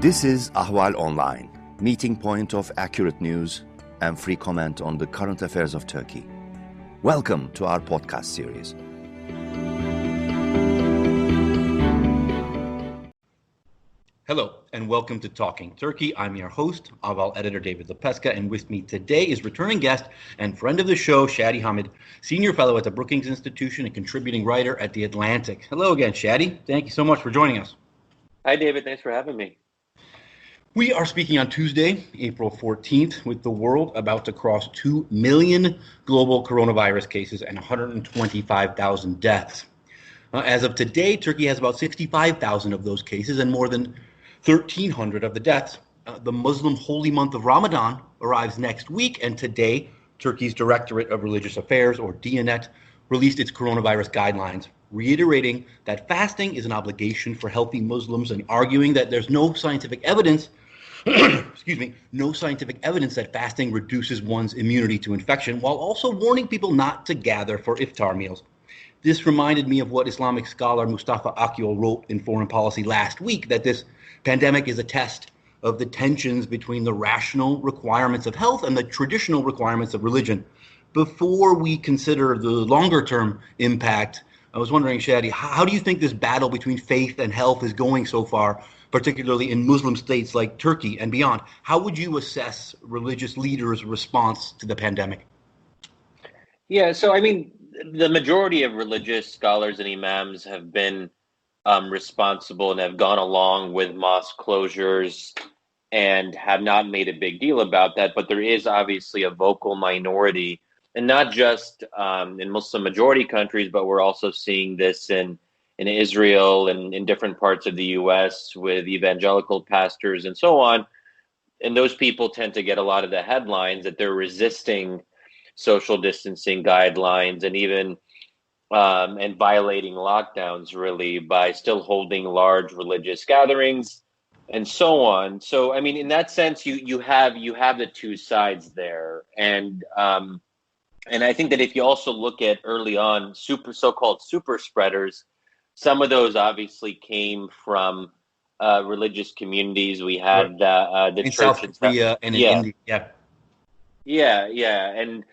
This is Ahval Online, meeting point of accurate news and free comment on the current affairs of Turkey. Welcome to our podcast series. Hello, and welcome to Talking Turkey. I'm your host, Ahval editor David Lepeska, and with me today is returning guest and friend of the show, Shadi Hamid, senior fellow at the Brookings Institution and contributing writer at The Atlantic. Hello again, Shadi. Thank you so much for joining us. Hi, David. Thanks for having me. We are speaking on Tuesday, April 14th, with the world about to cross 2 million global coronavirus cases and 125,000 deaths. As of today, Turkey has about 65,000 of those cases and more than 1,300 of the deaths. The Muslim holy month of Ramadan arrives next week, and today, Turkey's Directorate of Religious Affairs, or Diyanet, released its coronavirus guidelines, reiterating that fasting is an obligation for healthy Muslims and arguing that there's no scientific evidence no scientific evidence that fasting reduces one's immunity to infection, while also warning people not to gather for iftar meals. This reminded me of what Islamic scholar Mustafa Akyol wrote in Foreign Policy last week, that this pandemic is a test of the tensions between the rational requirements of health and the traditional requirements of religion. Before we consider the longer-term impact, I was wondering, Shadi, how do you think this battle between faith and health is going so far, particularly in Muslim states like Turkey and beyond? How would you assess religious leaders' response to the pandemic? Yeah, so the majority of religious scholars and imams have been responsible and have gone along with mosque closures and have not made a big deal about that. But there is obviously a vocal minority, and not just in Muslim majority countries, but we're also seeing this in Israel and in different parts of the U.S. with evangelical pastors and so on. And those people tend to get a lot of the headlines that they're resisting social distancing guidelines and even and violating lockdowns, really, by still holding large religious gatherings and so on. So, in that sense, you have the two sides there. And I think that if you also look at early on so-called super spreaders, some of those obviously came from religious communities. We had the in church South Korea and in India. Yeah. And,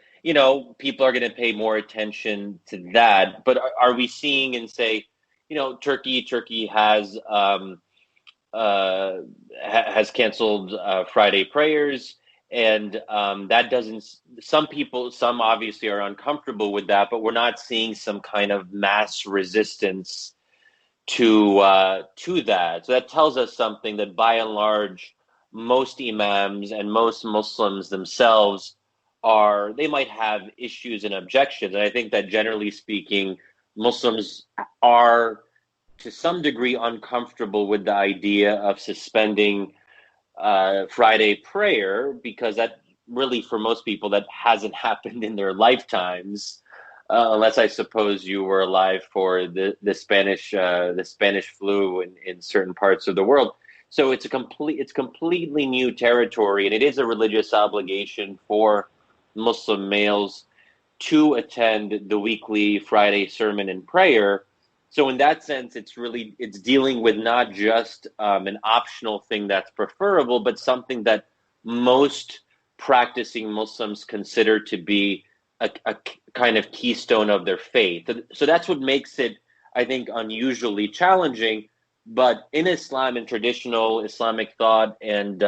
people are going to pay more attention to that. But are we seeing and say, Turkey has canceled Friday prayers. And that doesn't, some obviously are uncomfortable with that, but we're not seeing some kind of mass resistance to that. So that tells us something, that by and large, most imams and most Muslims themselves they might have issues and objections. And I think that generally speaking, Muslims are to some degree uncomfortable with the idea of suspending Friday prayer, because that really, for most people, that hasn't happened in their lifetimes, unless I suppose you were alive for the Spanish flu in certain parts of the world. So it's completely new territory, and it is a religious obligation for Muslim males to attend the weekly Friday sermon and prayer. So in that sense, it's dealing with not just an optional thing that's preferable, but something that most practicing Muslims consider to be a kind of keystone of their faith. So that's what makes it, I think, unusually challenging. But in Islam and traditional Islamic thought and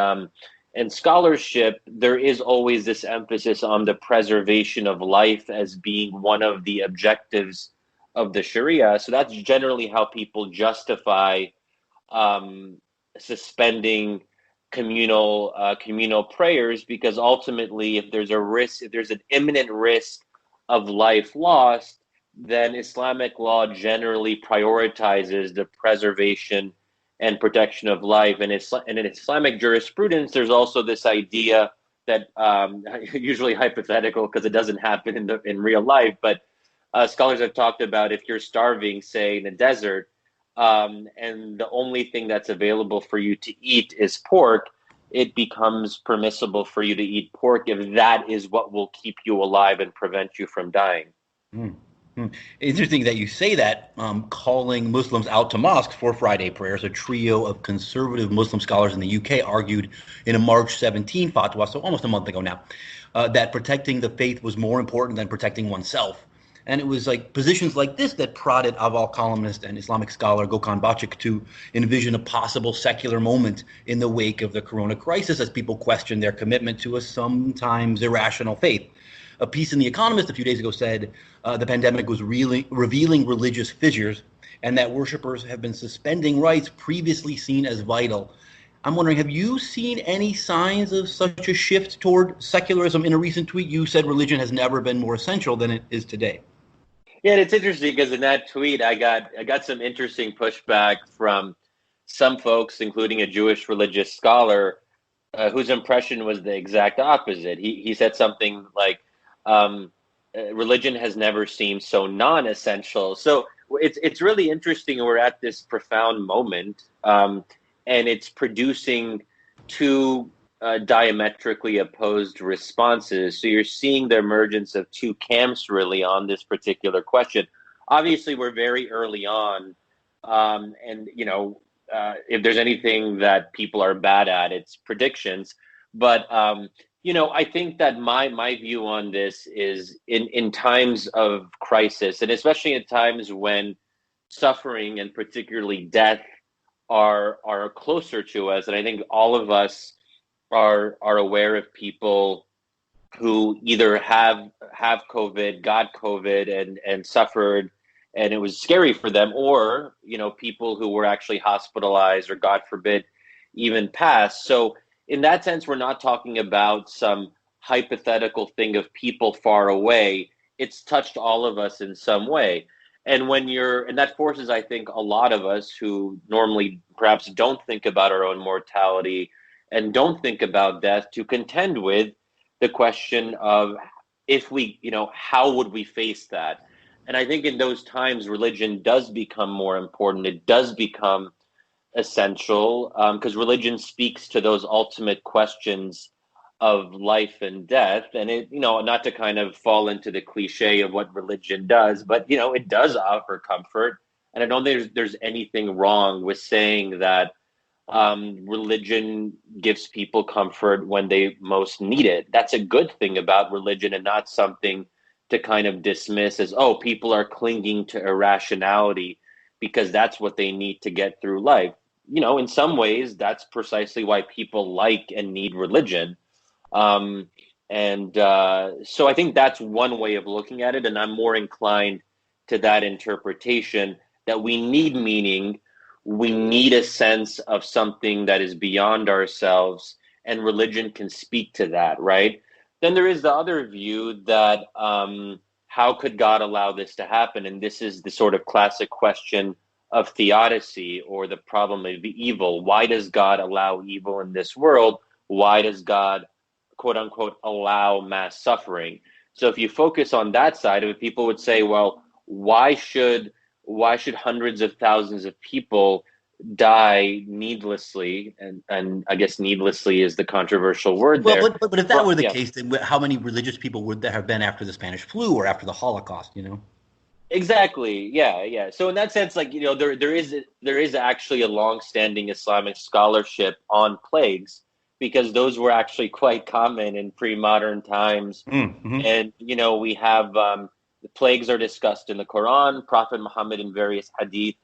scholarship, there is always this emphasis on the preservation of life as being one of the objectives of the Sharia. So that's generally how people justify suspending communal prayers, because ultimately, if there's an imminent risk of life lost, then Islamic law generally prioritizes the preservation and protection of life. And in Islamic jurisprudence, there's also this idea that usually hypothetical, because it doesn't happen in real life, but scholars have talked about, if you're starving, say in a desert, and the only thing that's available for you to eat is pork, it becomes permissible for you to eat pork if that is what will keep you alive and prevent you from dying. Interesting that you say that, calling Muslims out to mosques for Friday prayers. A trio of conservative Muslim scholars in the UK argued in a March 17 fatwa, so almost a month ago now, that protecting the faith was more important than protecting oneself. And it was like positions like this that prodded Ahval columnist and Islamic scholar Gökhan Bachik to envision a possible secular moment in the wake of the corona crisis as people question their commitment to a sometimes irrational faith. A piece in The Economist a few days ago said the pandemic was really revealing religious fissures and that worshipers have been suspending rites previously seen as vital. I'm wondering, have you seen any signs of such a shift toward secularism? In a recent tweet, you said religion has never been more essential than it is today. Yeah, and it's interesting because in that tweet, I got some interesting pushback from some folks, including a Jewish religious scholar, whose impression was the exact opposite. He said something like, religion has never seemed so non-essential. So it's really interesting. We're at this profound moment, and it's producing two diametrically opposed responses. So you're seeing the emergence of two camps really on this particular question. Obviously, we're very early on, and if there's anything that people are bad at, it's predictions. But I think that my view on this is in times of crisis, and especially in times when suffering and particularly death are closer to us, and I think all of us are aware of people who either have COVID, got COVID, and suffered, and it was scary for them, or people who were actually hospitalized or, God forbid, even passed. So in that sense, we're not talking about some hypothetical thing of people far away. It's touched all of us in some way. And and that forces, I think, a lot of us who normally perhaps don't think about our own mortality and don't think about death to contend with the question of how would we face that? And I think in those times, religion does become more important. It does become essential because religion speaks to those ultimate questions of life and death. And it, not to kind of fall into the cliche of what religion does, but, it does offer comfort. And I don't think there's anything wrong with saying that religion gives people comfort when they most need it. That's a good thing about religion and not something to kind of dismiss as, oh, people are clinging to irrationality because that's what they need to get through life. In some ways, that's precisely why people like and need religion. So I think that's one way of looking at it. And I'm more inclined to that interpretation that we need meaning. We need a sense of something that is beyond ourselves, and religion can speak to that, right? Then there is the other view that how could God allow this to happen? And this is the sort of classic question of theodicy, or the problem of evil. Why does God allow evil in this world? Why does God, quote unquote, allow mass suffering? So if you focus on that side of it, people would say, well, why should hundreds of thousands of people die needlessly? And I guess needlessly is the controversial word there. But if that were the case, then how many religious people would there have been after the Spanish flu or after the Holocaust, Exactly. Yeah. So in that sense, there is actually a long-standing Islamic scholarship on plagues, because those were actually quite common in pre-modern times. Mm-hmm. And we have the plagues are discussed in the Quran. Prophet Muhammad in various hadith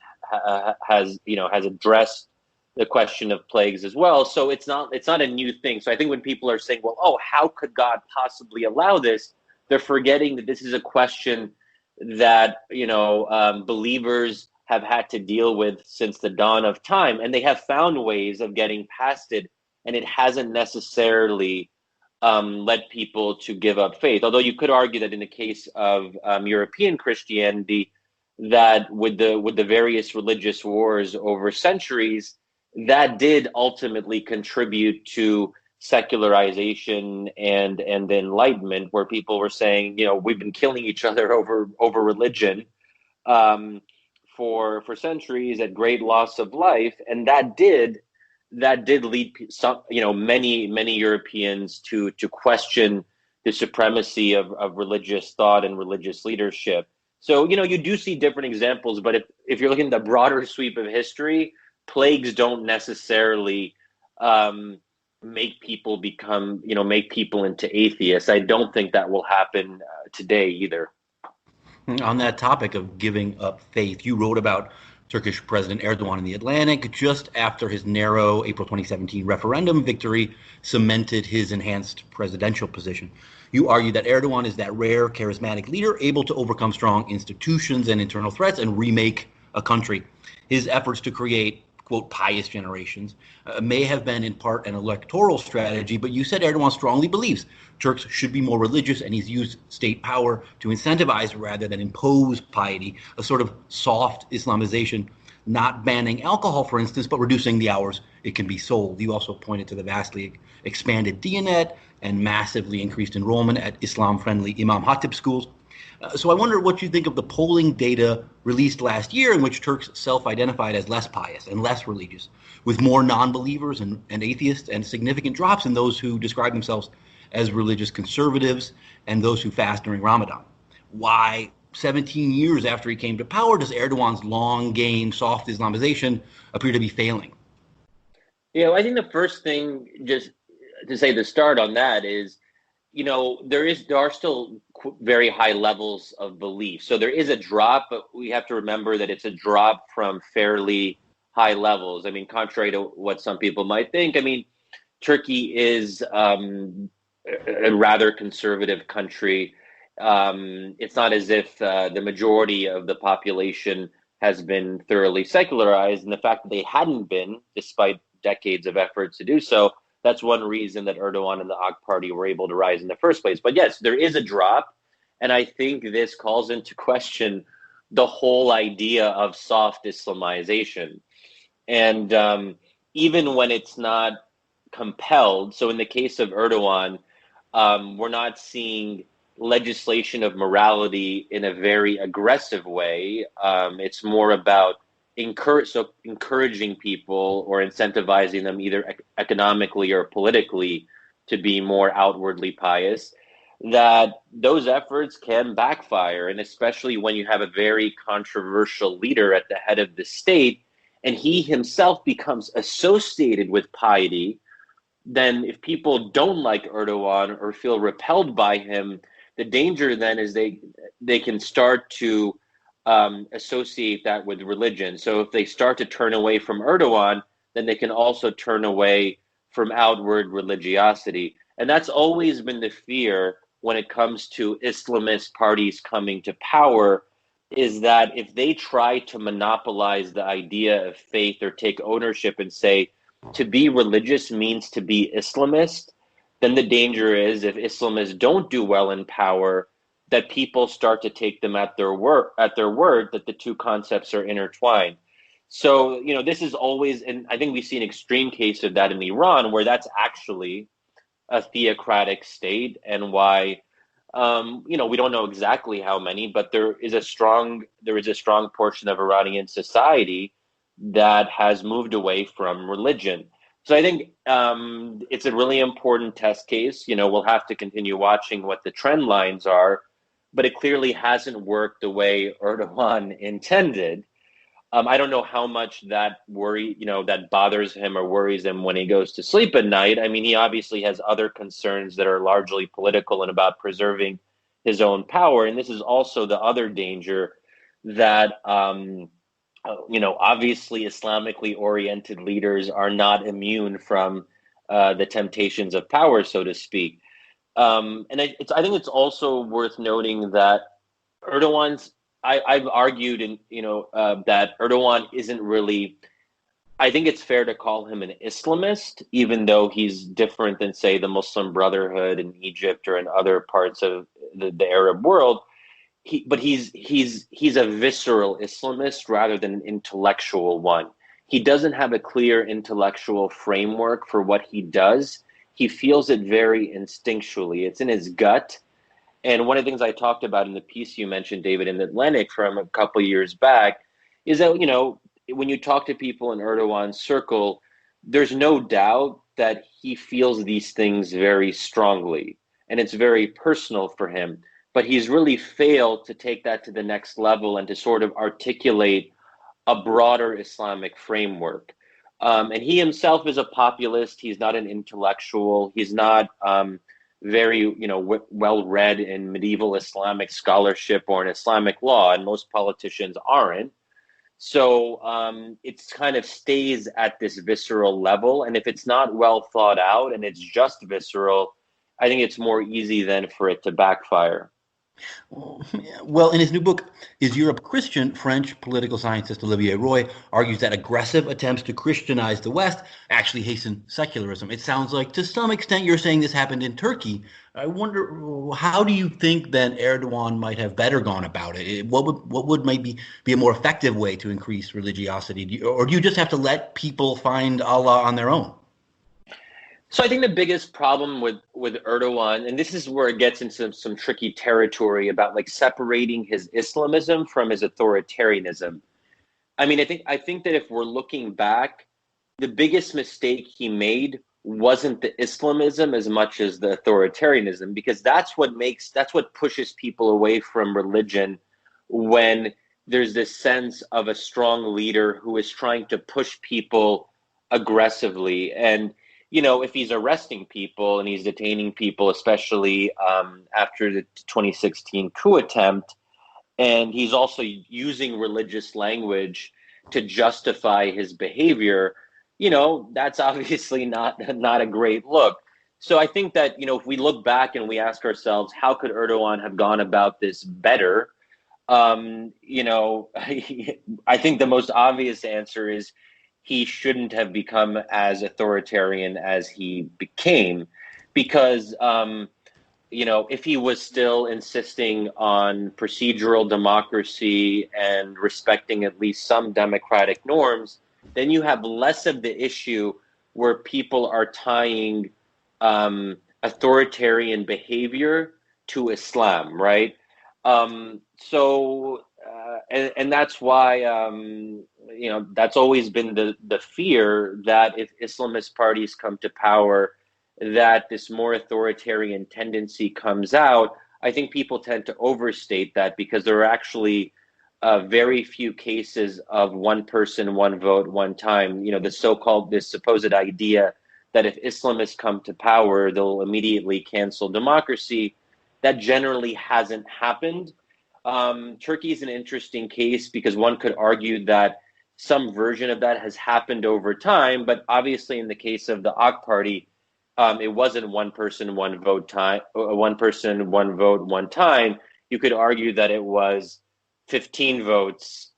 has addressed the question of plagues as well. So it's not a new thing. So I think when people are saying, well, oh, how could God possibly allow this? They're forgetting that this is a question that believers have had to deal with since the dawn of time, and they have found ways of getting past it, and it hasn't necessarily led people to give up faith. Although you could argue that in the case of European Christianity, that with the various religious wars over centuries, that did ultimately contribute to secularization and the Enlightenment, where people were saying, we've been killing each other over religion for centuries at great loss of life, and that did lead some, many Europeans to question the supremacy of religious thought and religious leadership. So, you do see different examples, but if you're looking at the broader sweep of history, plagues don't necessarily make people make people into atheists. I don't think that will happen today either. On that topic of giving up faith, you wrote about Turkish President Erdoğan in The Atlantic just after his narrow April 2017 referendum victory cemented his enhanced presidential position. You argue that Erdoğan is that rare, charismatic leader able to overcome strong institutions and internal threats and remake a country. His efforts to create, quote, pious generations may have been in part an electoral strategy, but you said Erdoğan strongly believes Turks should be more religious, and he's used state power to incentivize rather than impose piety, a sort of soft Islamization, not banning alcohol, for instance, but reducing the hours it can be sold. You also pointed to the vastly expanded Diyanet and massively increased enrollment at Islam-friendly Imam Hatip schools. So I wonder what you think of the polling data released last year in which Turks self-identified as less pious and less religious, with more non-believers and atheists, and significant drops in those who describe themselves as religious conservatives and those who fast during Ramadan. Why, 17 years after he came to power, does Erdogan's long game soft Islamization appear to be failing? I think the first thing, just to say the start on that, is there are still very high levels of belief. So there is a drop, but we have to remember that it's a drop from fairly high levels. I mean, contrary to what some people might think, Turkey is a rather conservative country. It's not as if the majority of the population has been thoroughly secularized, and the fact that they hadn't been, despite decades of efforts to do so, that's one reason that Erdoğan and the AK Party were able to rise in the first place. But yes, there is a drop, and I think this calls into question the whole idea of soft Islamization. And even when it's not compelled, so in the case of Erdoğan, we're not seeing legislation of morality in a very aggressive way. It's more about encouraging people or incentivizing them either economically or politically to be more outwardly pious, that those efforts can backfire. And especially when you have a very controversial leader at the head of the state, and he himself becomes associated with piety, then if people don't like Erdoğan or feel repelled by him, the danger then is they can start to associate that with religion. So if they start to turn away from Erdoğan, then they can also turn away from outward religiosity. And that's always been the fear when it comes to Islamist parties coming to power, is that if they try to monopolize the idea of faith or take ownership and say to be religious means to be Islamist, then the danger is if Islamists don't do well in power, that people start to take them at their word, that the two concepts are intertwined. So, this is always, and I think we see an extreme case of that in Iran, where that's actually a theocratic state, and why, we don't know exactly how many, but there is a strong portion of Iranian society that has moved away from religion. So I think it's a really important test case. We'll have to continue watching what the trend lines are, but it clearly hasn't worked the way Erdoğan intended. I don't know how much that that bothers him or worries him when he goes to sleep at night. He obviously has other concerns that are largely political and about preserving his own power. And this is also the other danger that, obviously Islamically oriented leaders are not immune from the temptations of power, so to speak. And I think it's also worth noting that I've argued that Erdoğan isn't really, I think it's fair to call him an Islamist, even though he's different than, say, the Muslim Brotherhood in Egypt or in other parts of the Arab world. But he's a visceral Islamist rather than an intellectual one. He doesn't have a clear intellectual framework for what he does. He feels it very instinctually. It's in his gut. And one of the things I talked about in the piece you mentioned, David, in the Atlantic from a couple of years back, is that, when you talk to people in Erdogan's circle, there's no doubt that he feels these things very strongly. And it's very personal for him. but he's really failed to take that to the next level and to sort of articulate a broader Islamic framework. And he himself is a populist. He's not an intellectual. He's not very, well read in medieval Islamic scholarship or in Islamic law, and most politicians aren't. So it's kind of stays at this visceral level. And if it's not well thought out and it's just visceral, I think it's more easy then for it to backfire. Well, in his new book, Is Europe Christian? French political scientist Olivier Roy argues that aggressive attempts to Christianize the West actually hasten secularism. It sounds like to some extent you're saying this happened in Turkey. I wonder, how do you think then Erdogan might have better gone about it? What would maybe be a more effective way to increase religiosity? Or do you just have to let people find Allah on their own? So I think the biggest problem with Erdogan, and this is where it gets into some tricky territory about like separating his Islamism from his authoritarianism. I mean, I think that if we're looking back, the biggest mistake he made wasn't the Islamism as much as the authoritarianism, because that's what pushes people away from religion when there's this sense of a strong leader who is trying to push people aggressively. And if he's arresting people and he's detaining people, especially after the 2016 coup attempt, and he's also using religious language to justify his behavior, that's obviously not a great look. So I think that, if we look back and we ask ourselves, how could Erdogan have gone about this better? I think the most obvious answer is he shouldn't have become as authoritarian as he became, because, if he was still insisting on procedural democracy and respecting at least some democratic norms, then you have less of the issue where people are tying authoritarian behavior to Islam, right? And that's why, that's always been the fear that if Islamist parties come to power, that this more authoritarian tendency comes out. I think people tend to overstate that because there are actually very few cases of one person, one vote, one time. This supposed idea that if Islamists come to power, they'll immediately cancel democracy. That generally hasn't happened. Turkey is an interesting case because one could argue that some version of that has happened over time, but obviously in the case of the AK party, it wasn't one person, one vote time, one person, one vote, one time. You could argue that it was 15 votes,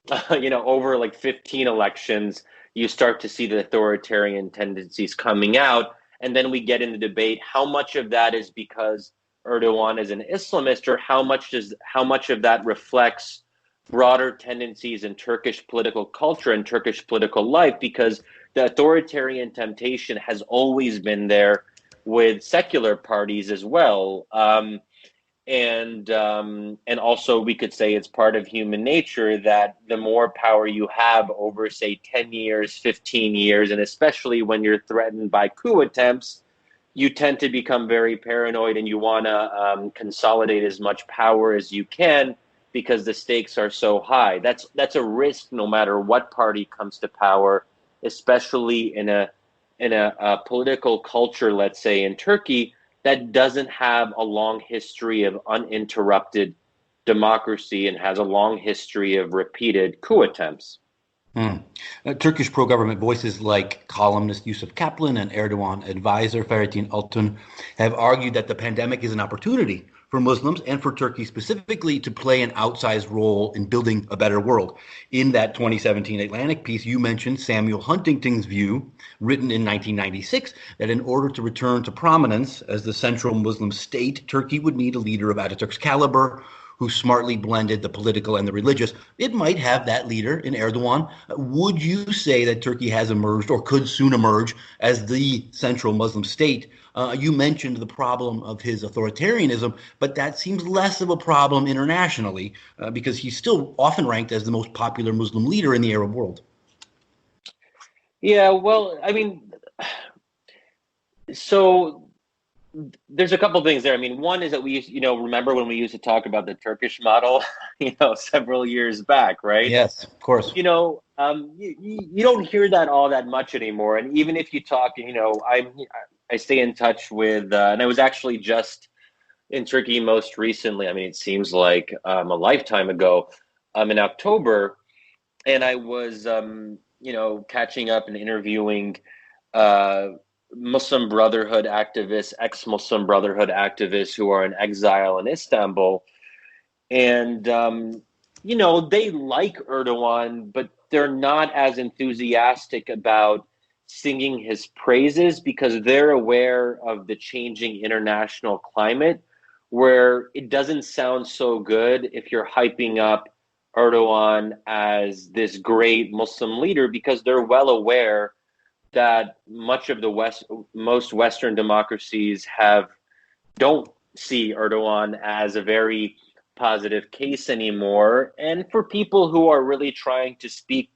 over like 15 elections, you start to see the authoritarian tendencies coming out. And then we get in the debate, how much of that is because Erdogan is an Islamist, or how much of that reflects broader tendencies in Turkish political culture and Turkish political life, because the authoritarian temptation has always been there with secular parties as well. And also we could say it's part of human nature that the more power you have over, say, 10 years, 15 years, and especially when you're threatened by coup attempts, you tend to become very paranoid and you want to consolidate as much power as you can because the stakes are so high. That's a risk no matter what party comes to power, especially in a political culture, let's say in Turkey, that doesn't have a long history of uninterrupted democracy and has a long history of repeated coup attempts. Turkish pro-government voices like columnist Yusuf Kaplan and Erdogan advisor Fahrettin Altun have argued that the pandemic is an opportunity for Muslims and for Turkey specifically to play an outsized role in building a better world. In that 2017 Atlantic piece, you mentioned Samuel Huntington's view, written in 1996, that in order to return to prominence as the central Muslim state, Turkey would need a leader of Ataturk's caliber who smartly blended the political and the religious. It might have that leader in Erdogan. Would you say that Turkey has emerged or could soon emerge as the central Muslim state? You mentioned the problem of his authoritarianism, but that seems less of a problem internationally because he's still often ranked as the most popular Muslim leader in the Arab world. Yeah, well, I mean, so there's a couple things there. I mean, one is that we, remember when we used to talk about the Turkish model, several years back, right? Yes, of course. You don't hear that all that much anymore. And even if you talk, I stay in touch with, and I was actually just in Turkey most recently. I mean, it seems like a lifetime ago, in October, and I was, catching up and interviewing uh, Muslim Brotherhood activists, ex-Muslim Brotherhood activists who are in exile in Istanbul. And, they like Erdogan, but they're not as enthusiastic about singing his praises because they're aware of the changing international climate where it doesn't sound so good if you're hyping up Erdogan as this great Muslim leader because they're well aware that much of most Western democracies don't see Erdogan as a very positive case anymore. And for people who are really trying to speak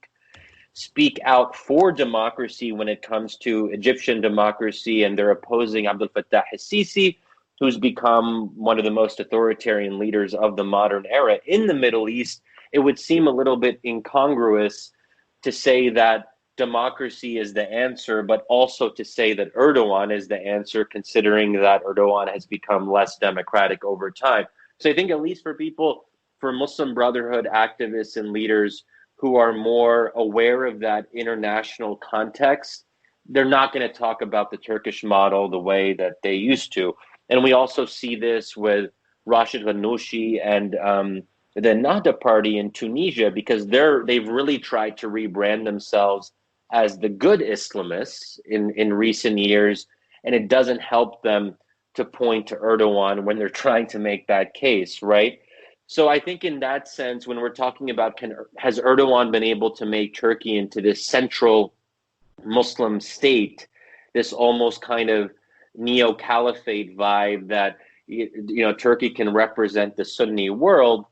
out for democracy when it comes to Egyptian democracy, and they're opposing Abdel Fattah al-Sisi, who's become one of the most authoritarian leaders of the modern era in the Middle East, it would seem a little bit incongruous to say that democracy is the answer, but also to say that Erdogan is the answer, considering that Erdogan has become less democratic over time. So I think at least for Muslim Brotherhood activists and leaders who are more aware of that international context, they're not going to talk about the Turkish model the way that they used to. And we also see this with Rashid Ghannouchi and the Ennahda party in Tunisia, because they've really tried to rebrand themselves as the good Islamists in recent years, and it doesn't help them to point to Erdogan when they're trying to make that case, right? So I think in that sense, when we're talking about has Erdogan been able to make Turkey into this central Muslim state, this almost kind of neo-caliphate vibe that Turkey can represent the Sunni world,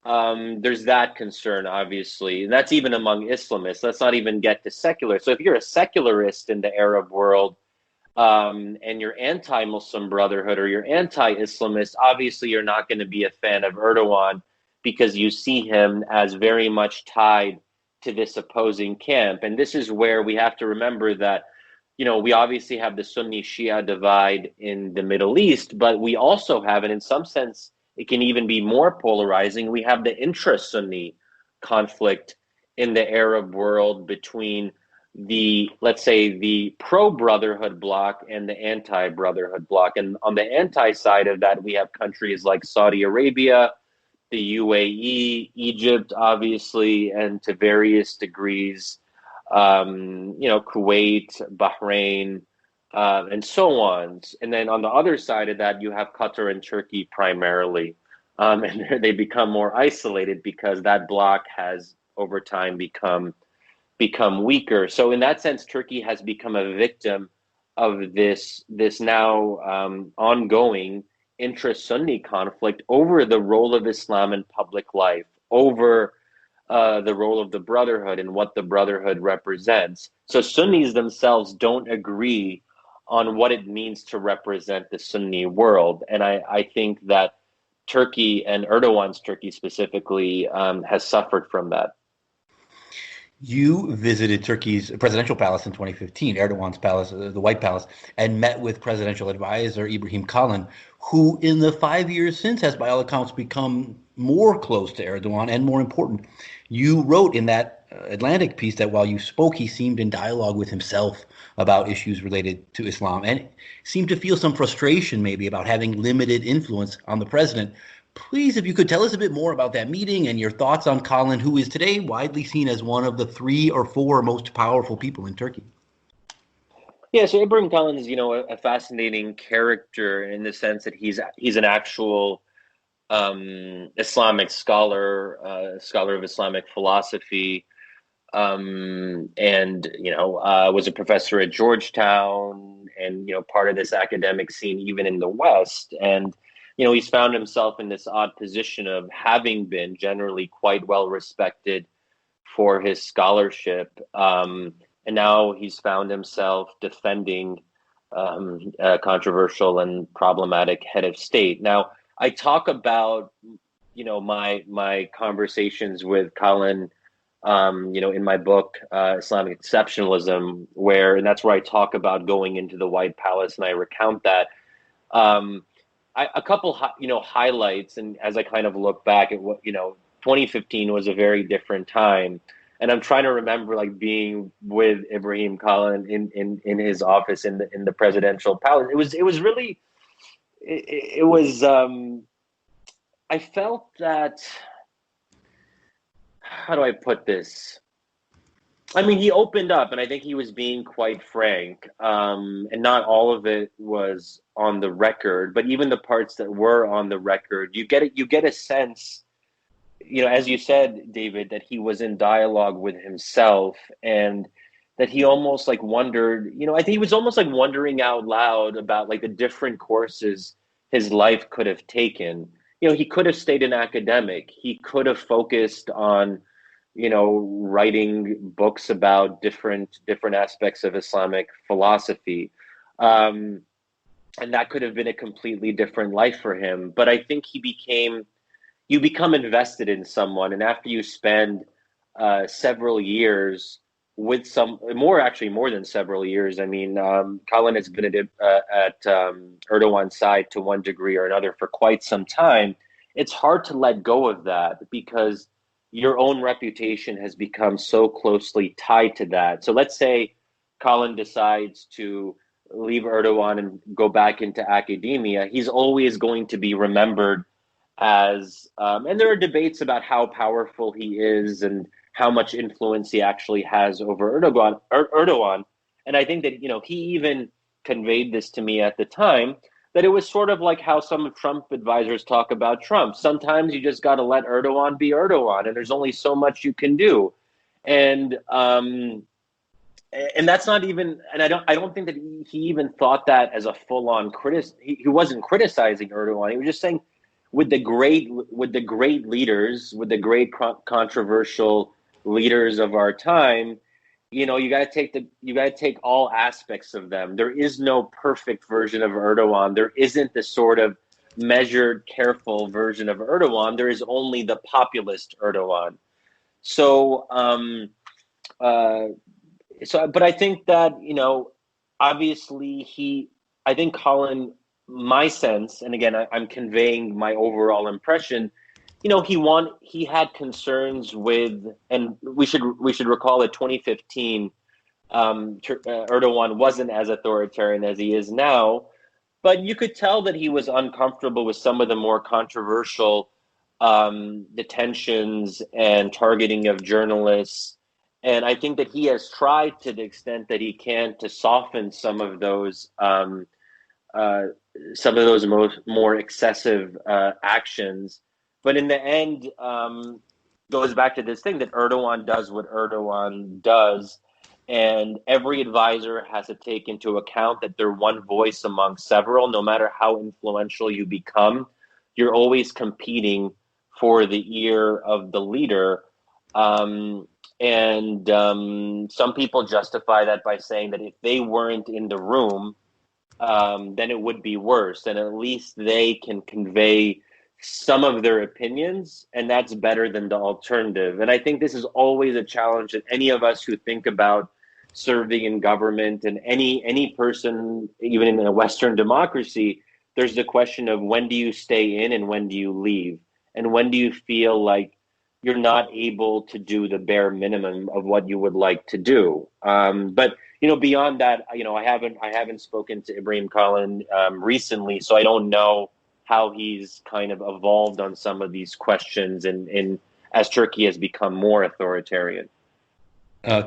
there's that concern, obviously. And that's even among Islamists. Let's not even get to secular. So if you're a secularist in the Arab world, and you're anti-Muslim Brotherhood or you're anti-Islamist, obviously you're not going to be a fan of Erdogan because you see him as very much tied to this opposing camp. And this is where we have to remember that, we obviously have the Sunni Shia divide in the Middle East, but we also have, and in some sense, it can even be more polarizing, we have the intra-Sunni conflict in the Arab world between let's say the pro-Brotherhood bloc and the anti-Brotherhood bloc. And on the anti side of that, we have countries like Saudi Arabia, the UAE, Egypt, obviously, and to various degrees, Kuwait, Bahrain, and so on. And then on the other side of that, you have Qatar and Turkey primarily. And they become more isolated because that bloc has over time become weaker. So in that sense, Turkey has become a victim of this now ongoing intra-Sunni conflict over the role of Islam in public life, over the role of the Brotherhood and what the Brotherhood represents. So Sunnis themselves don't agree on what it means to represent the Sunni world. And I think that Turkey, and Erdogan's Turkey specifically, has suffered from that. You visited Turkey's presidential palace in 2015, Erdogan's palace, the White Palace, and met with presidential advisor Ibrahim Kalin, who in the 5 years since has, by all accounts, become more close to Erdogan and more important. You wrote in that Atlantic piece that while you spoke, he seemed in dialogue with himself about issues related to Islam and seemed to feel some frustration maybe about having limited influence on the president. Please, if you could tell us a bit more about that meeting and your thoughts on Kalin, who is today widely seen as one of the 3 or 4 most powerful people in Turkey. Yeah, so Ibrahim Kalin is, a fascinating character in the sense that he's an actual Islamic scholar, scholar of Islamic philosophy, and was a professor at Georgetown, and part of this academic scene even in the West. And he's found himself in this odd position of having been generally quite well respected for his scholarship. And now he's found himself defending controversial and problematic head of state. Now, I talk about, my conversations with Colin, in my book, Islamic Exceptionalism, and that's where I talk about going into the White Palace, and I recount that. A couple, highlights, and as I kind of look back at what, 2015 was a very different time. And I'm trying to remember like being with Ibrahim Kalin in his office in the presidential palace. It was really, I felt that, how do I put this? I mean, he opened up, and I think he was being quite frank, and not all of it was on the record, but even the parts that were on the record, you get a sense, as you said, David, that he was in dialogue with himself, and that he almost like wondered, I think he was almost like wondering out loud about like the different courses his life could have taken. He could have stayed an academic. He could have focused on, writing books about different aspects of Islamic philosophy. And that could have been a completely different life for him. But I think you become invested in someone. And after you spend several years with more than several years. I mean, Colin has been at Erdogan's side to one degree or another for quite some time. It's hard to let go of that because your own reputation has become so closely tied to that. So let's say Colin decides to leave Erdogan and go back into academia. He's always going to be remembered as, and there are debates about how powerful he is and how much influence he actually has over Erdogan. And I think that, he even conveyed this to me at the time, that it was sort of like how some Trump advisors talk about Trump. Sometimes you just got to let Erdogan be Erdogan, and there's only so much you can do. And that's not even, and I don't think that he even thought that as a full-on he wasn't criticizing Erdogan. He was just saying, with the great leaders, with the great controversial leaders of our time, you got to take all aspects of them. There is no perfect version of Erdogan. There isn't the sort of measured, careful version of Erdogan. There is only the populist Erdogan. So, but I think that, obviously I think Colin, my sense, and again, I'm conveying my overall impression, he had concerns with, and we should recall that 2015, Erdogan wasn't as authoritarian as he is now, but you could tell that he was uncomfortable with some of the more controversial detentions and targeting of journalists. And I think that he has tried to the extent that he can to soften some of those more excessive actions. But in the end, goes back to this thing that Erdogan does what Erdogan does, and every advisor has to take into account that they're one voice among several. No matter how influential you become, you're always competing for the ear of the leader. And some people justify that by saying that if they weren't in the room, then it would be worse. And at least they can convey some of their opinions, and that's better than the alternative. And I think this is always a challenge that any of us who think about serving in government, and any person, even in a Western democracy, there's the question of when do you stay in and when do you leave? And when do you feel like you're not able to do the bare minimum of what you would like to do? But beyond that, I haven't spoken to Ibrahim Kalin recently, so I don't know how he's kind of evolved on some of these questions and as Turkey has become more authoritarian.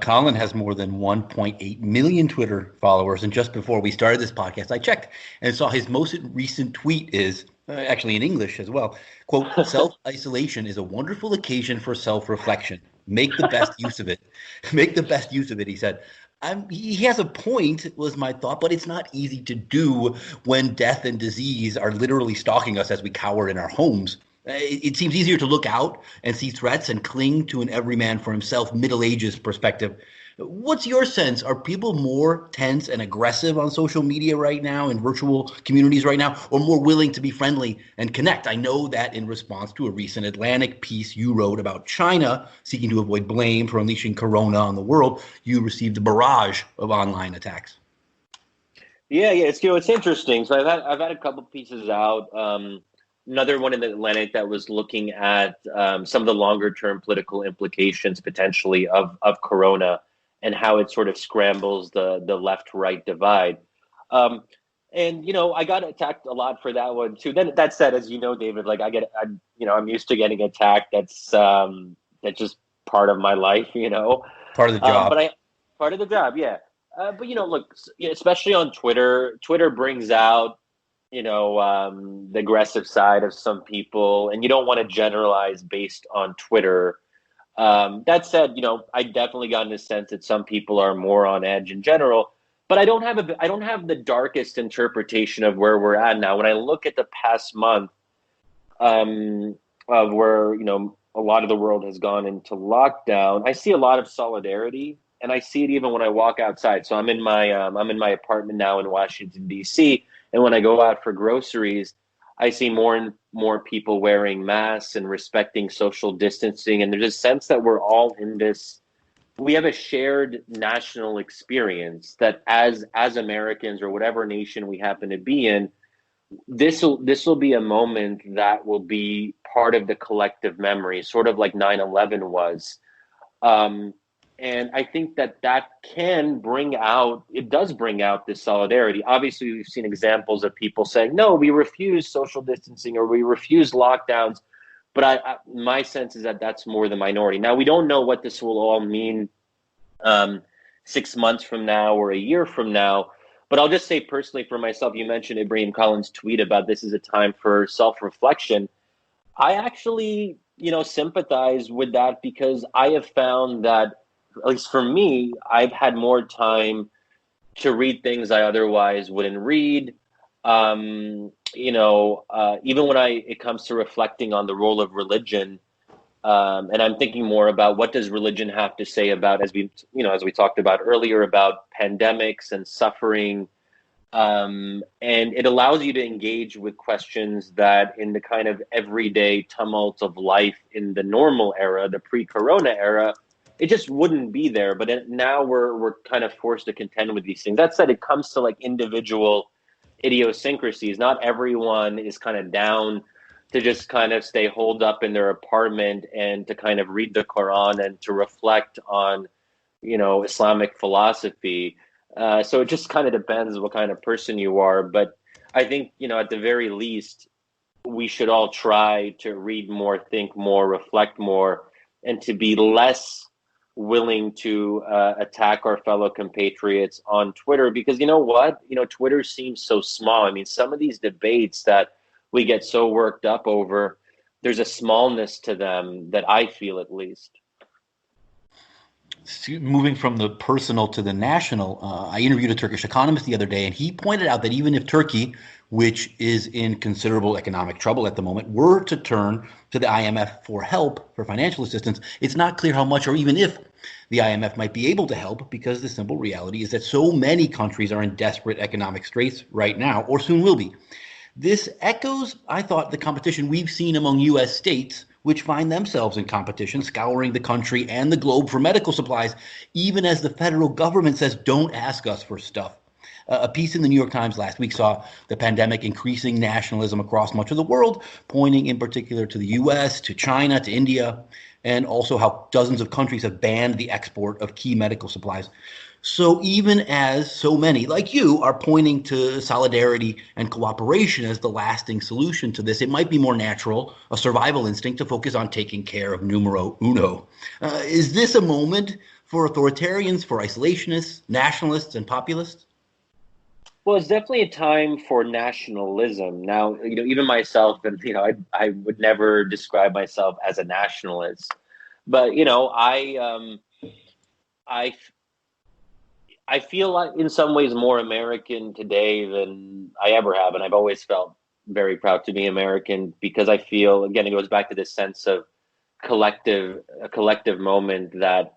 Colin has more than 1.8 million Twitter followers, and just before we started this podcast, I checked and saw his most recent tweet is actually in English as well. Quote, "Self-isolation is a wonderful occasion for self-reflection. Make the best use of it." Make the best use of it, he said. He has a point, was my thought, but it's not easy to do when death and disease are literally stalking us as we cower in our homes. It seems easier to look out and see threats and cling to an every man for himself Middle Ages perspective. What's your sense? Are people more tense and aggressive on social media right now, in virtual communities right now, or more willing to be friendly and connect? I know that in response to a recent Atlantic piece you wrote about China seeking to avoid blame for unleashing corona on the world, you received a barrage of online attacks. Yeah, it's interesting. So I've had a couple pieces out. Another one in the Atlantic that was looking at some of the longer term political implications potentially of corona and how it sort of scrambles the left-right divide. And I got attacked a lot for that one too. Then that said, as you know, David, like I'm used to getting attacked. That's just part of my life, Part of the job. Part of the job, yeah. But look, especially on Twitter brings out the aggressive side of some people, and you don't want to generalize based on Twitter. That said, I definitely got in a sense that some people are more on edge in general, but I don't have the darkest interpretation of where we're at now. When I look at the past month, of where a lot of the world has gone into lockdown, I see a lot of solidarity, and I see it even when I walk outside. So I'm in my apartment now in Washington D.C., and when I go out for groceries, I see more and more people wearing masks and respecting social distancing. And there's a sense that we're all in this. We have a shared national experience that as Americans or whatever nation we happen to be in, this will be a moment that will be part of the collective memory, sort of like 9/11 was. And I think that does bring out this solidarity. Obviously, we've seen examples of people saying, no, we refuse social distancing or we refuse lockdowns. But my sense is that that's more the minority. Now, we don't know what this will all mean 6 months from now or a year from now. But I'll just say personally for myself, you mentioned Ibrahim Collins' tweet about this is a time for self-reflection. I actually, sympathize with that because I have found that, at least for me, I've had more time to read things I otherwise wouldn't read. Even when it comes to reflecting on the role of religion, and I'm thinking more about what does religion have to say about, as we talked about earlier, about pandemics and suffering. And it allows you to engage with questions that in the kind of everyday tumult of life in the normal era, the pre-corona era, it just wouldn't be there. But now we're kind of forced to contend with these things. That said, it comes to like individual idiosyncrasies. Not everyone is kind of down to just kind of stay holed up in their apartment and to kind of read the Quran and to reflect on, Islamic philosophy. So it just kind of depends what kind of person you are. But I think, at the very least, we should all try to read more, think more, reflect more, and to be less willing to attack our fellow compatriots on Twitter, because you know what? Twitter seems so small. I mean, some of these debates that we get so worked up over, there's a smallness to them that I feel, at least. Moving from the personal to the national, I interviewed a Turkish economist the other day, and he pointed out that even if Turkey, which is in considerable economic trouble at the moment, were to turn to the IMF for help, for financial assistance, it's not clear how much or even if the IMF might be able to help, because the simple reality is that so many countries are in desperate economic straits right now, or soon will be. This echoes, I thought, the competition we've seen among U.S. states, which find themselves in competition, scouring the country and the globe for medical supplies, even as the federal government says, don't ask us for stuff. A piece in the New York Times last week saw the pandemic increasing nationalism across much of the world, pointing in particular to the U.S., to China, to India, and also how dozens of countries have banned the export of key medical supplies. So even as so many, like you, are pointing to solidarity and cooperation as the lasting solution to this, it might be more natural, a survival instinct, to focus on taking care of numero uno. Is this a moment for authoritarians, for isolationists, nationalists, and populists? Well, it's definitely a time for nationalism. Now, even myself, and I would never describe myself as a nationalist, but I feel like in some ways more American today than I ever have, and I've always felt very proud to be American because I feel, again, it goes back to this sense of a collective moment that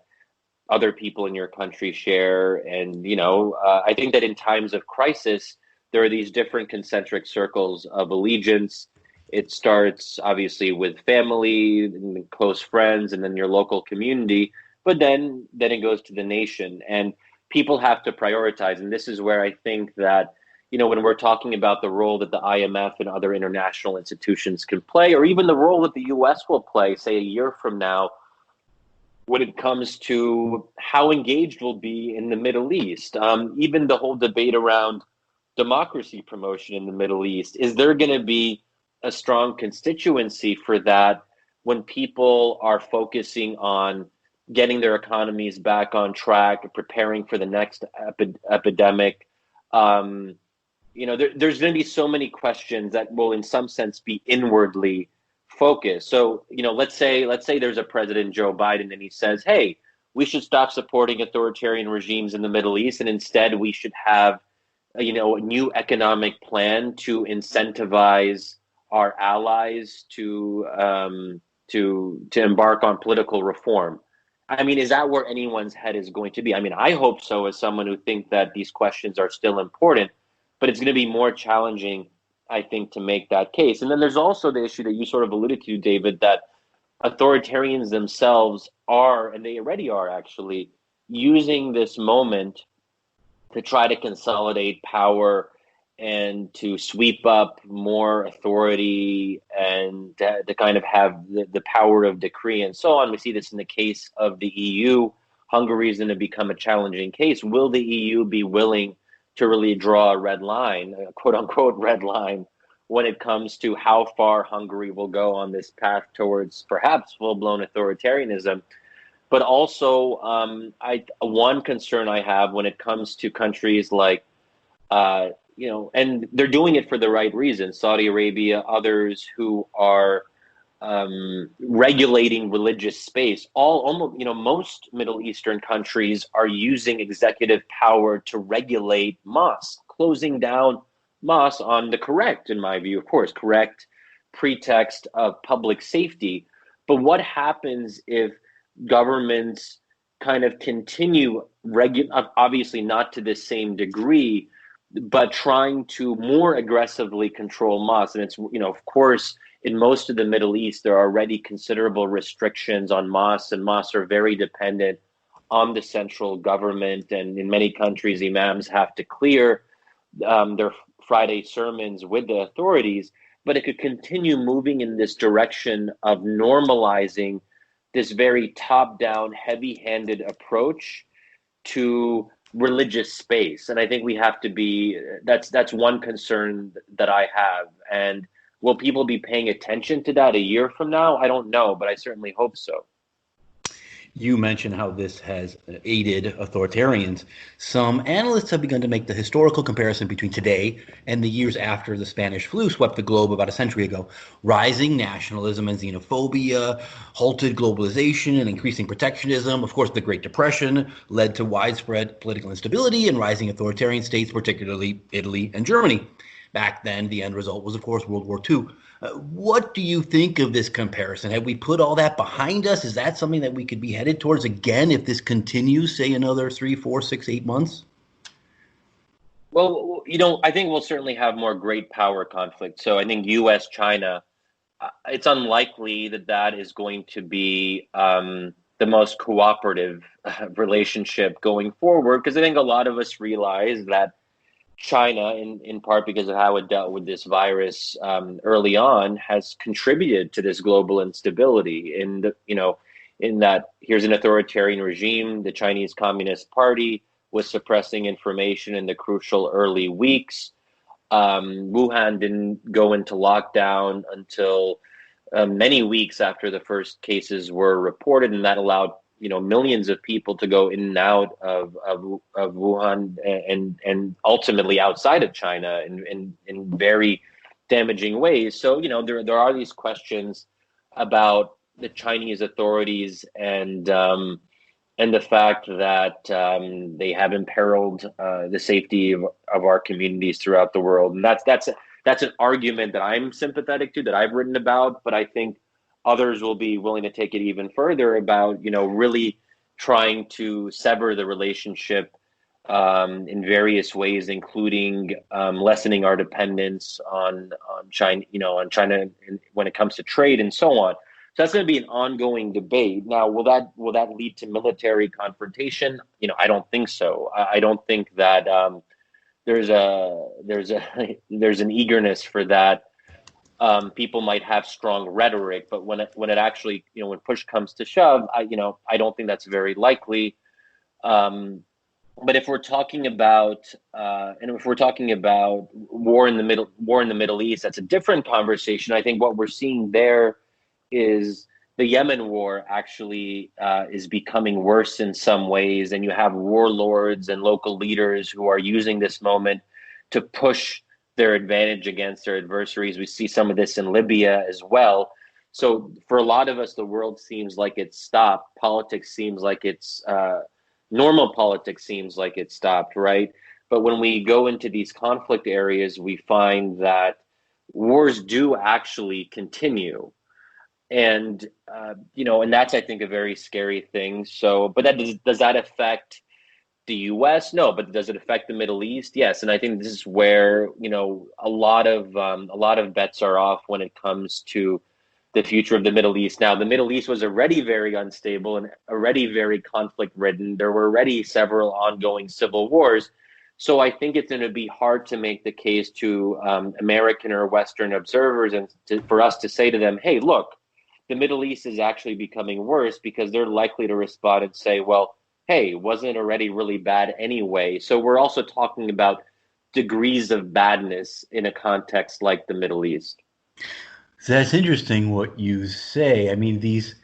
other people in your country share. And, I think that in times of crisis, there are these different concentric circles of allegiance. It starts obviously with family and close friends and then your local community, but then it goes to the nation, and people have to prioritize. And this is where I think that, when we're talking about the role that the IMF and other international institutions can play, or even the role that the US will play, say a year from now, when it comes to how engaged we'll be in the Middle East, even the whole debate around democracy promotion in the Middle East, is there going to be a strong constituency for that when people are focusing on getting their economies back on track, preparing for the next epidemic? There's going to be so many questions that will, in some sense, be inwardly focused. So, let's say there's a President Joe Biden and he says, hey, we should stop supporting authoritarian regimes in the Middle East, and instead we should have, a new economic plan to incentivize our allies to embark on political reform. I mean, is that where anyone's head is going to be? I mean, I hope so, as someone who thinks that these questions are still important, but it's going to be more challenging, I think, to make that case. And then there's also the issue that you sort of alluded to, David, that authoritarians themselves are, and they already are actually, using this moment to try to consolidate power and to sweep up more authority and to kind of have the power of decree and so on. We see this in the case of the EU. Hungary is going to become a challenging case. Will the EU be willing to really draw a red line, a quote unquote red line, when it comes to how far Hungary will go on this path towards perhaps full-blown authoritarianism? But also, one concern I have when it comes to countries like, and they're doing it for the right reasons, Saudi Arabia, others who are regulating religious space. Most Middle Eastern countries are using executive power to regulate mosques, closing down mosques on the correct, in my view, of course, correct pretext of public safety. But what happens if governments kind of continue, obviously not to the same degree, but trying to more aggressively control mosques? And it's, of course, in most of the Middle East, there are already considerable restrictions on mosques, and mosques are very dependent on the central government. And in many countries, imams have to clear their Friday sermons with the authorities. But it could continue moving in this direction of normalizing this very top-down, heavy-handed approach to religious space. And I think we have to be, that's one concern that I have. And will people be paying attention to that a year from now? I don't know, but I certainly hope so. You mentioned how this has aided authoritarians. Some analysts have begun to make the historical comparison between today and the years after the Spanish flu swept the globe about a century ago. Rising nationalism and xenophobia, halted globalization and increasing protectionism. Of course, the Great Depression led to widespread political instability and rising authoritarian states, particularly Italy and Germany. Back then, the end result was, of course, World War II. What do you think of this comparison? Have we put all that behind us? Is that something that we could be headed towards again if this continues, say, another 3, 4, 6, 8 months? Well, I think we'll certainly have more great power conflict. So I think U.S., China, it's unlikely that is going to be the most cooperative relationship going forward, because I think a lot of us realize that China, in part because of how it dealt with this virus early on, has contributed to this global instability. In that here's an authoritarian regime. The Chinese Communist Party was suppressing information in the crucial early weeks. Wuhan didn't go into lockdown until many weeks after the first cases were reported, and that allowed millions of people to go in and out of Wuhan and ultimately outside of China in very damaging ways. So, there are these questions about the Chinese authorities and the fact that they have imperiled the safety of our communities throughout the world. And that's That's an argument that I'm sympathetic to, that I've written about, but I think others will be willing to take it even further about, really trying to sever the relationship in various ways, including lessening our dependence on China, when it comes to trade and so on. So that's going to be an ongoing debate. Now, will that lead to military confrontation? I don't think so. I don't think that there's an eagerness for that. People might have strong rhetoric, but when it actually, when push comes to shove, I don't think that's very likely. But if we're talking about war in the Middle East, that's a different conversation. I think what we're seeing there is the Yemen war actually is becoming worse in some ways, and you have warlords and local leaders who are using this moment to push their advantage against their adversaries. We see some of this in Libya as well. So for a lot of us, the world seems like it's stopped. Politics seems like it's normal politics seems like it's stopped, right? But when we go into these conflict areas, we find that wars do actually continue. And, and that's, I think, a very scary thing. So, but does that affect the U.S.? No, but does it affect the Middle East? Yes. And I think this is where, a lot of bets are off when it comes to the future of the Middle East. Now, the Middle East was already very unstable and already very conflict-ridden. There were already several ongoing civil wars. So I think it's going to be hard to make the case to American or Western observers and for us to say to them, hey, look, the Middle East is actually becoming worse, because they're likely to respond and say, well, hey, wasn't it already really bad anyway? So we're also talking about degrees of badness in a context like the Middle East. So that's interesting what you say. I mean, these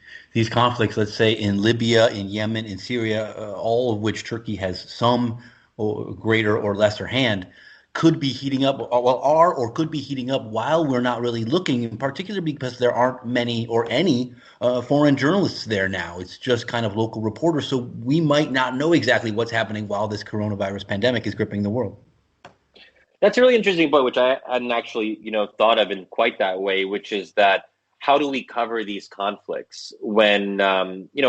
conflicts, let's say in Libya, in Yemen, in Syria, all of which Turkey has some greater or lesser hand, could be heating up, or could be heating up while we're not really looking, in particular because there aren't many or any foreign journalists there now. It's just kind of local reporters. So we might not know exactly what's happening while this coronavirus pandemic is gripping the world. That's a really interesting point, which I hadn't actually, thought of in quite that way, which is that how do we cover these conflicts when,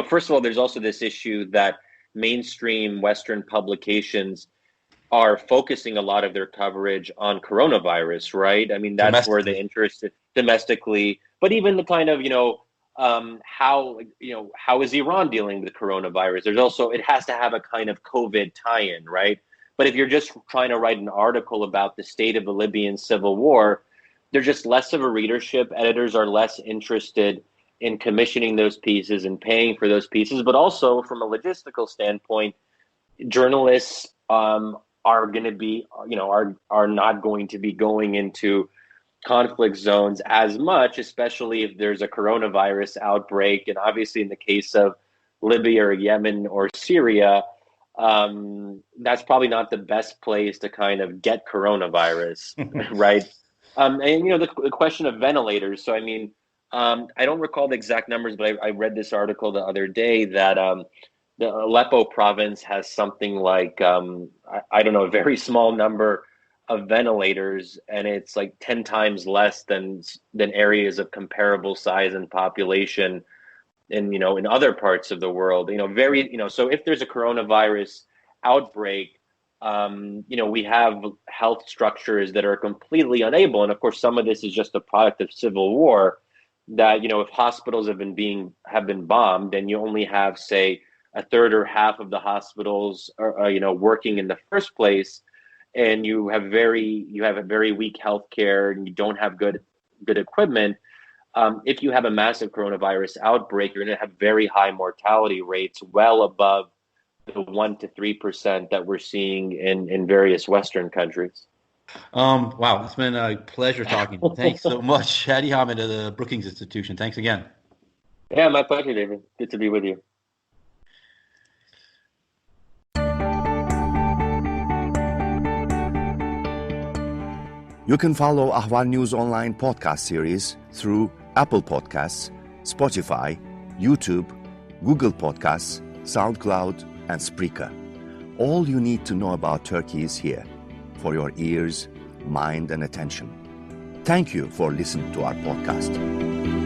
first of all, there's also this issue that mainstream Western publications are focusing a lot of their coverage on coronavirus, right? I mean, that's where the interest domestically, but even the kind of, how is Iran dealing with coronavirus? There's also, it has to have a kind of COVID tie-in, right? But if you're just trying to write an article about the state of the Libyan civil war, there's just less of a readership. Editors are less interested in commissioning those pieces and paying for those pieces. But also from a logistical standpoint, journalists are going to be, are not going to be going into conflict zones as much, especially if there's a coronavirus outbreak. And obviously in the case of Libya or Yemen or Syria, that's probably not the best place to kind of get coronavirus, right? And, the question of ventilators. So, I mean, I don't recall the exact numbers, but I read this article the other day that the Aleppo province has something like, I don't know, a very small number of ventilators, and it's like 10 times less than areas of comparable size and population in other parts of the world. So if there's a coronavirus outbreak, we have health structures that are completely unable, and of course some of this is just a product of civil war, that if hospitals have been bombed and you only have, say, a third or half of the hospitals are working in the first place, and you have a very weak healthcare and you don't have good equipment. If you have a massive coronavirus outbreak, you're going to have very high mortality rates, well above the 1% to 3% that we're seeing in various Western countries. Wow, it's been a pleasure talking. Thanks so much, Shadi Hamid of the Brookings Institution. Thanks again. Yeah, my pleasure, David. Good to be with you. You can follow Ahval News Online podcast series through Apple Podcasts, Spotify, YouTube, Google Podcasts, SoundCloud, and Spreaker. All you need to know about Turkey is here, for your ears, mind, and attention. Thank you for listening to our podcast.